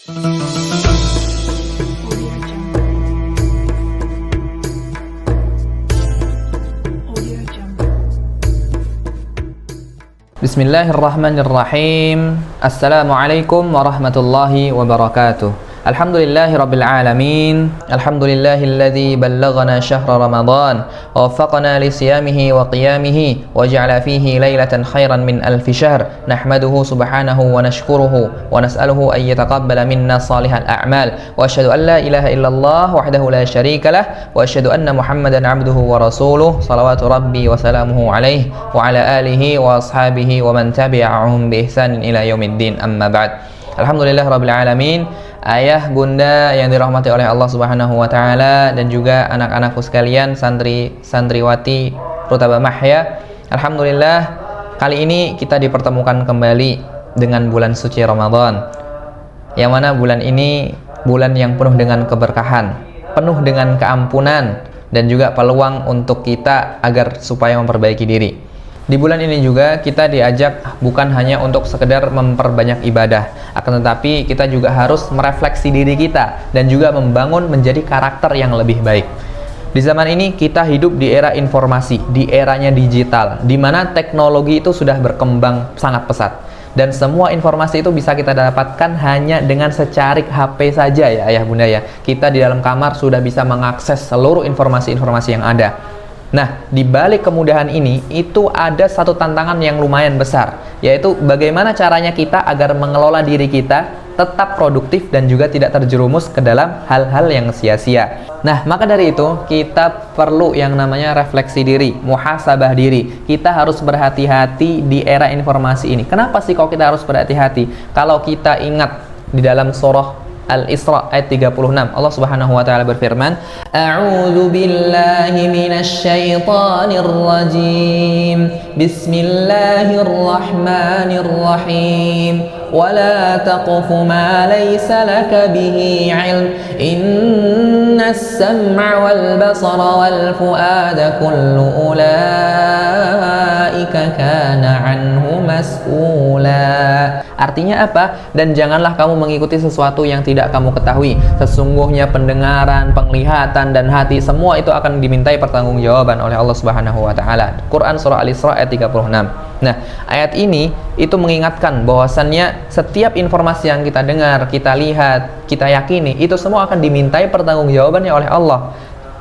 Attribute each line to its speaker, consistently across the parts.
Speaker 1: Bismillahirrahmanirrahim. Assalamualaikum warahmatullahi wabarakatuh. Alhamdulillahi rabbil alamin. Alhamdulillahilladzi ballaghana syahra Ramadan wa waffaqana li siyamihi wa qiyamihi wa ja'ala fihi lailatan khairan min alfi syahr. Nahmaduhu subhanahu wa nashkuruhu wa nas'aluhu an yataqabbala minna salihal a'mal. Wa asyhadu an la ilaha illallah wahdahu la syarika lah wa asyhadu anna Muhammadan 'abduhu wa rasuluh. Shalawatu rabbi wa salamuhu alaihi wa ala alihi wa ashabihi wa man tabi'ahum bi ihsanin ila yaumiddin. Amma ba'd. Alhamdulillah rabbil alamin. Ayah, bunda yang dirahmati oleh Allah Subhanahu wa taala dan juga anak-anakku sekalian, santriwati Rutaba Mahya. Alhamdulillah, kali ini kita dipertemukan kembali dengan bulan suci Ramadan. Yang mana bulan ini bulan yang penuh dengan keberkahan, penuh dengan keampunan dan juga peluang untuk kita agar supaya memperbaiki diri. Di bulan ini juga kita diajak bukan hanya untuk sekedar memperbanyak ibadah, akan tetapi kita juga harus merefleksi diri kita dan juga membangun menjadi karakter yang lebih baik. Di zaman ini kita hidup di era informasi, di eranya digital, di mana teknologi itu sudah berkembang sangat pesat. Dan semua informasi itu bisa kita dapatkan hanya dengan secarik HP saja ya ayah bunda ya. Kita di dalam kamar sudah bisa mengakses seluruh informasi-informasi yang ada. Nah, di balik kemudahan ini, itu ada satu tantangan yang lumayan besar, yaitu bagaimana caranya kita agar mengelola diri kita tetap produktif dan juga tidak terjerumus ke dalam hal-hal yang sia-sia. Nah, maka dari itu, kita perlu yang namanya refleksi diri, muhasabah diri. Kita harus berhati-hati di era informasi ini. Kenapa sih kok kita harus berhati-hati? Kalau kita ingat di dalam surah Al-Isra ayat 36, Allah Subhanahu wa taala berfirman, A'udzu billahi minasy syaithanir rajim. Bismillahirrahmanirrahim. Wa la taqfu ma laysa laka bihi 'ilm. Innas sam'a wal basara wal fuada kullu ulaika kana 'anhu mas'ula. Artinya apa? Dan janganlah kamu mengikuti sesuatu yang tidak kamu ketahui. Sesungguhnya pendengaran, penglihatan, dan hati semua itu akan dimintai pertanggungjawaban oleh Allah Subhanahu wa taala. Quran surah Al-Isra ayat 36. Nah, ayat ini itu mengingatkan bahwasannya setiap informasi yang kita dengar, kita lihat, kita yakini, itu semua akan dimintai pertanggungjawabannya oleh Allah.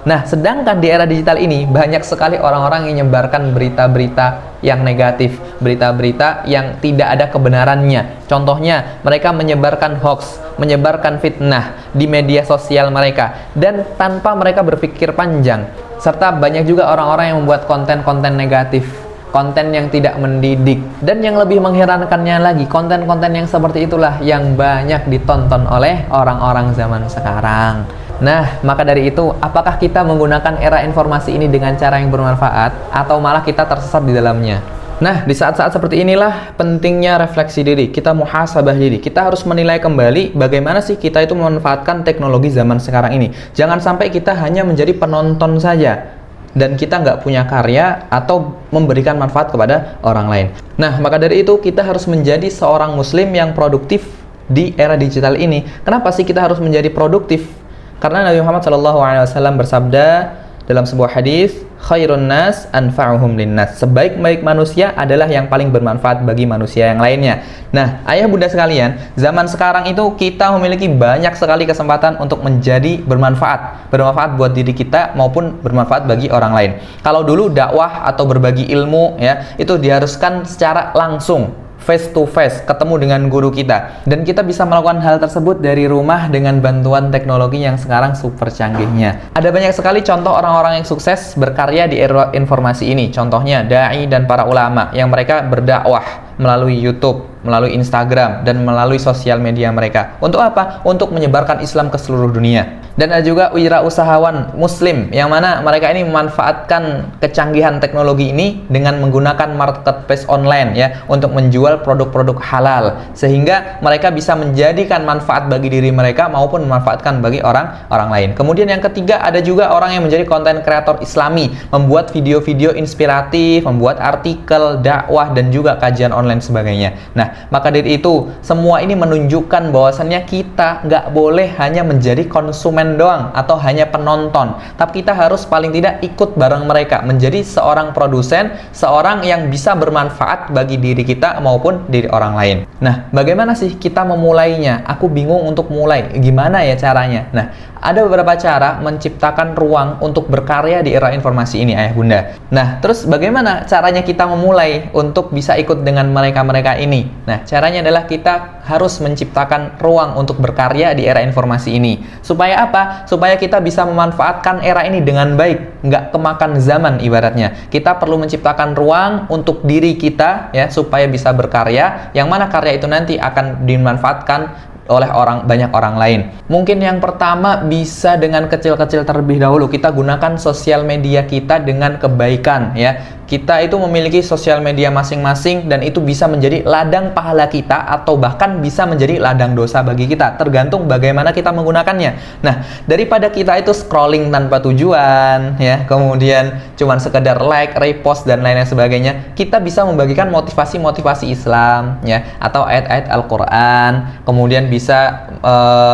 Speaker 1: Nah, sedangkan di era digital ini banyak sekali orang-orang yang menyebarkan berita-berita yang negatif, berita-berita yang tidak ada kebenarannya. Contohnya, mereka menyebarkan hoax, menyebarkan fitnah di media sosial mereka dan tanpa mereka berpikir panjang. Serta banyak juga orang-orang yang membuat konten-konten negatif, konten yang tidak mendidik, dan yang lebih mengherankannya lagi, konten-konten yang seperti itulah yang banyak ditonton oleh orang-orang zaman sekarang. Nah, maka dari itu, apakah kita menggunakan era informasi ini dengan cara yang bermanfaat atau malah kita tersesat di dalamnya? Nah, di saat-saat seperti inilah pentingnya refleksi diri, kita muhasabah diri. Kita harus menilai kembali bagaimana sih kita itu memanfaatkan teknologi zaman sekarang ini. Jangan sampai kita hanya menjadi penonton saja dan kita nggak punya karya atau memberikan manfaat kepada orang lain. Nah, maka dari itu kita harus menjadi seorang muslim yang produktif di era digital ini. Kenapa sih kita harus menjadi produktif? Karena Nabi Muhammad SAW bersabda dalam sebuah hadis, khairun nas anfa'uhum linnas. Sebaik-baik manusia adalah yang paling bermanfaat bagi manusia yang lainnya. Nah, ayah bunda sekalian, zaman sekarang itu kita memiliki banyak sekali kesempatan untuk menjadi bermanfaat buat diri kita maupun bermanfaat bagi orang lain. Kalau dulu dakwah atau berbagi ilmu ya, itu diharuskan secara langsung, face to face, ketemu dengan guru kita, dan kita bisa melakukan hal tersebut dari rumah dengan bantuan teknologi yang sekarang super canggihnya. Ada banyak sekali contoh orang-orang yang sukses berkarya di era informasi ini. Contohnya dai dan para ulama yang mereka berdakwah melalui YouTube, melalui Instagram, dan melalui sosial media mereka. Untuk apa? Untuk menyebarkan Islam ke seluruh dunia. Dan ada juga wirausahawan muslim yang mana mereka ini memanfaatkan kecanggihan teknologi ini dengan menggunakan marketplace online ya untuk menjual produk-produk halal, sehingga mereka bisa menjadikan manfaat bagi diri mereka maupun memanfaatkan bagi orang lain. Kemudian yang ketiga, ada juga orang yang menjadi konten kreator Islami, membuat video-video inspiratif, membuat artikel, dakwah, dan juga kajian online sebagainya. Nah, Nah, maka dari itu semua ini menunjukkan bahwasannya kita nggak boleh hanya menjadi konsumen doang atau hanya penonton, tapi kita harus paling tidak ikut bareng mereka, menjadi seorang produsen, seorang yang bisa bermanfaat bagi diri kita maupun diri orang lain. Nah, bagaimana sih kita memulainya? Aku bingung untuk mulai. Gimana ya caranya? Nah, ada beberapa cara menciptakan ruang untuk berkarya di era informasi ini, ayah bunda. Nah, terus bagaimana caranya kita memulai untuk bisa ikut dengan mereka-mereka ini? Nah, caranya adalah kita harus menciptakan ruang untuk berkarya di era informasi ini. Supaya apa? Supaya kita bisa memanfaatkan era ini dengan baik, nggak kemakan zaman ibaratnya. Kita perlu menciptakan ruang untuk diri kita ya, supaya bisa berkarya, yang mana karya itu nanti akan dimanfaatkan oleh banyak orang lain. Mungkin yang pertama bisa dengan kecil-kecil terlebih dahulu. Kita gunakan sosial media kita dengan kebaikan ya. Kita itu memiliki sosial media masing-masing dan itu bisa menjadi ladang pahala kita atau bahkan bisa menjadi ladang dosa bagi kita, tergantung bagaimana kita menggunakannya. Nah, daripada kita itu scrolling tanpa tujuan ya, kemudian cuman sekedar like, repost dan lain-lain sebagainya, kita bisa membagikan motivasi-motivasi Islam ya, atau ayat-ayat Al-Qur'an, kemudian bisa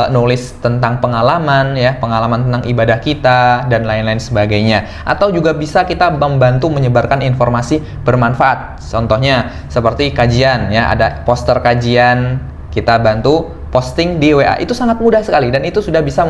Speaker 1: nulis tentang pengalaman ya, pengalaman tentang ibadah kita dan lain-lain sebagainya. Atau juga bisa kita membantu menyebarkan informasi bermanfaat. Contohnya seperti kajian ya, ada poster kajian, kita bantu posting di WA. Itu sangat mudah sekali dan itu sudah bisa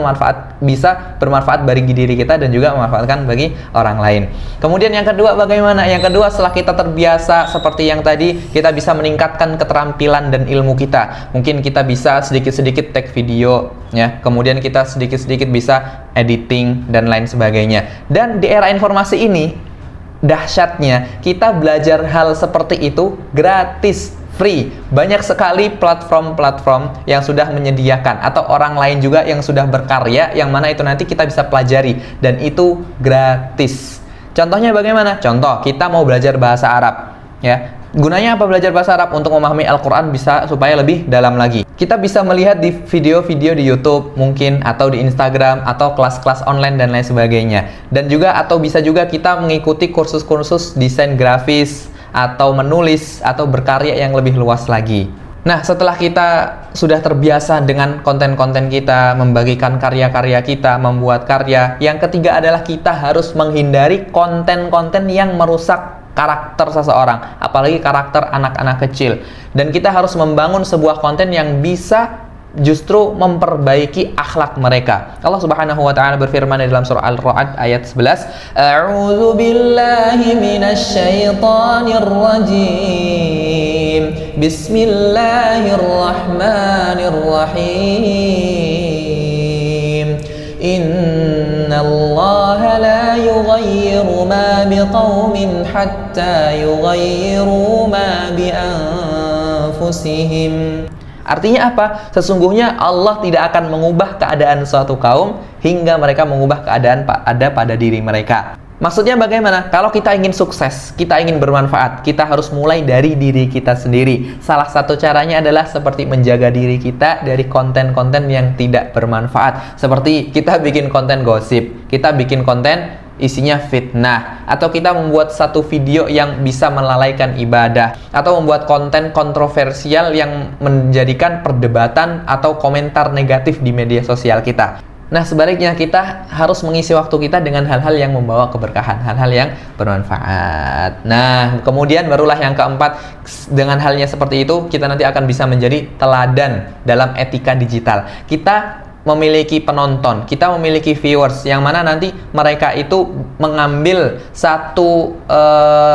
Speaker 1: bermanfaat bagi diri kita dan juga memanfaatkan bagi orang lain. Kemudian yang kedua bagaimana? Yang kedua, setelah kita terbiasa seperti yang tadi, kita bisa meningkatkan keterampilan dan ilmu kita. Mungkin kita bisa sedikit-sedikit take video ya. Kemudian kita sedikit-sedikit bisa editing dan lain sebagainya. Dan di era informasi ini dahsyatnya, kita belajar hal seperti itu gratis, free. Banyak sekali platform-platform yang sudah menyediakan atau orang lain juga yang sudah berkarya, yang mana itu nanti kita bisa pelajari dan itu gratis. Contohnya bagaimana? Contoh, kita mau belajar bahasa Arab ya. Gunanya apa belajar bahasa Arab? Untuk memahami Al-Quran bisa supaya lebih dalam lagi. Kita bisa melihat di video-video di YouTube mungkin, atau di Instagram, atau kelas-kelas online dan lain sebagainya. Dan juga atau bisa juga kita mengikuti kursus-kursus desain grafis atau menulis atau berkarya yang lebih luas lagi. Nah, setelah kita sudah terbiasa dengan konten-konten kita, membagikan karya-karya kita, membuat karya, yang ketiga adalah kita harus menghindari konten-konten yang merusak karakter seseorang, apalagi karakter anak-anak kecil. Dan kita harus membangun sebuah konten yang bisa justru memperbaiki akhlak mereka. Allah Subhanahu wa taala berfirman di dalam surah Al-Ra'd ayat 11, "A'udzu billahi minasy syaithanir rajim. Bismillahirrahmanirrahim. Innallaha la yughayyiru ma biqaumin hatta yughayyiru ma bi anfusihim." Artinya apa? Sesungguhnya Allah tidak akan mengubah keadaan suatu kaum hingga mereka mengubah keadaan ada pada diri mereka. Maksudnya bagaimana? Kalau kita ingin sukses, kita ingin bermanfaat, kita harus mulai dari diri kita sendiri. Salah satu caranya adalah seperti menjaga diri kita dari konten-konten yang tidak bermanfaat. Seperti kita bikin konten gosip, kita bikin konten isinya fitnah, atau kita membuat satu video yang bisa melalaikan ibadah, atau membuat konten kontroversial yang menjadikan perdebatan atau komentar negatif di media sosial kita. Nah, sebaliknya kita harus mengisi waktu kita dengan hal-hal yang membawa keberkahan, hal-hal yang bermanfaat. Nah, kemudian barulah yang keempat, dengan halnya seperti itu, kita nanti akan bisa menjadi teladan dalam etika digital. Kita memiliki penonton, kita memiliki viewers, yang mana nanti mereka itu mengambil satu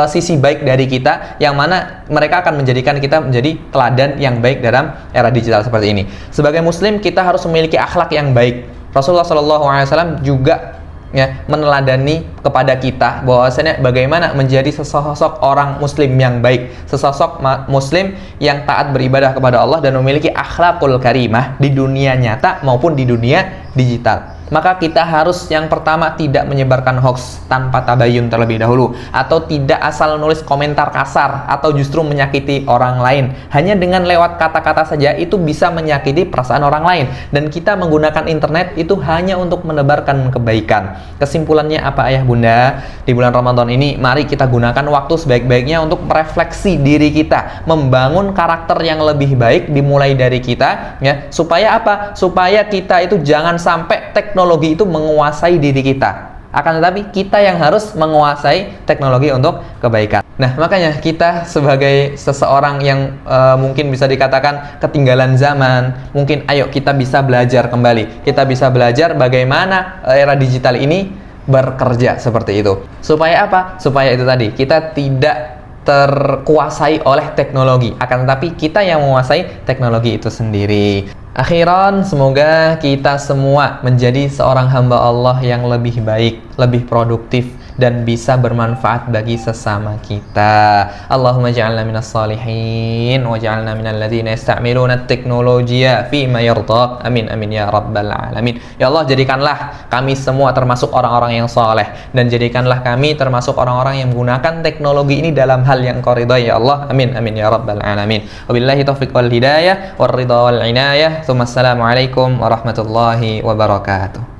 Speaker 1: sisi baik dari kita, yang mana mereka akan menjadikan kita menjadi teladan yang baik dalam era digital seperti ini. Sebagai muslim, kita harus memiliki akhlak yang baik. Rasulullah SAW juga ya meneladani kepada kita bahwasanya bagaimana menjadi sesosok orang muslim yang baik, sesosok muslim yang taat beribadah kepada Allah dan memiliki akhlakul karimah di dunia nyata maupun di dunia digital. maka kita harus yang pertama tidak menyebarkan hoax tanpa tabayun terlebih dahulu, atau tidak asal nulis komentar kasar atau justru menyakiti orang lain. Hanya dengan lewat kata-kata saja itu bisa menyakiti perasaan orang lain, dan kita menggunakan internet itu hanya untuk menebarkan kebaikan. Kesimpulannya apa ayah bunda? Di bulan Ramadan ini mari kita gunakan waktu sebaik-baiknya untuk merefleksi diri kita, membangun karakter yang lebih baik dimulai dari kita, ya. Supaya apa? Supaya kita itu jangan sampai teknologi itu menguasai diri kita. Akan tetapi kita yang harus menguasai teknologi untuk kebaikan. Nah, makanya kita sebagai seseorang yang mungkin bisa dikatakan ketinggalan zaman, mungkin ayo kita bisa belajar kembali. Kita bisa belajar bagaimana era digital ini bekerja seperti itu. Supaya apa? Supaya itu tadi, kita tidak terkuasai oleh teknologi, akan tetapi kita yang menguasai teknologi itu sendiri. Akhiran, semoga kita semua menjadi seorang hamba Allah yang lebih baik, lebih produktif, dan bisa bermanfaat bagi sesama kita. Allahumma ja'alna minas salihin wa ja'alna minal ladzina yasta'miluna at-teknologiya fi ma yarda. Amin amin ya rabbal alamin. Ya Allah, jadikanlah kami semua termasuk orang-orang yang saleh, dan jadikanlah kami termasuk orang-orang yang menggunakan teknologi ini dalam hal yang Engkau ridhai ya Allah. Amin amin ya rabbal alamin. Wabillahi taufiq wal hidayah war ridha wal inayah. Assalamualaikum warahmatullahi wabarakatuh.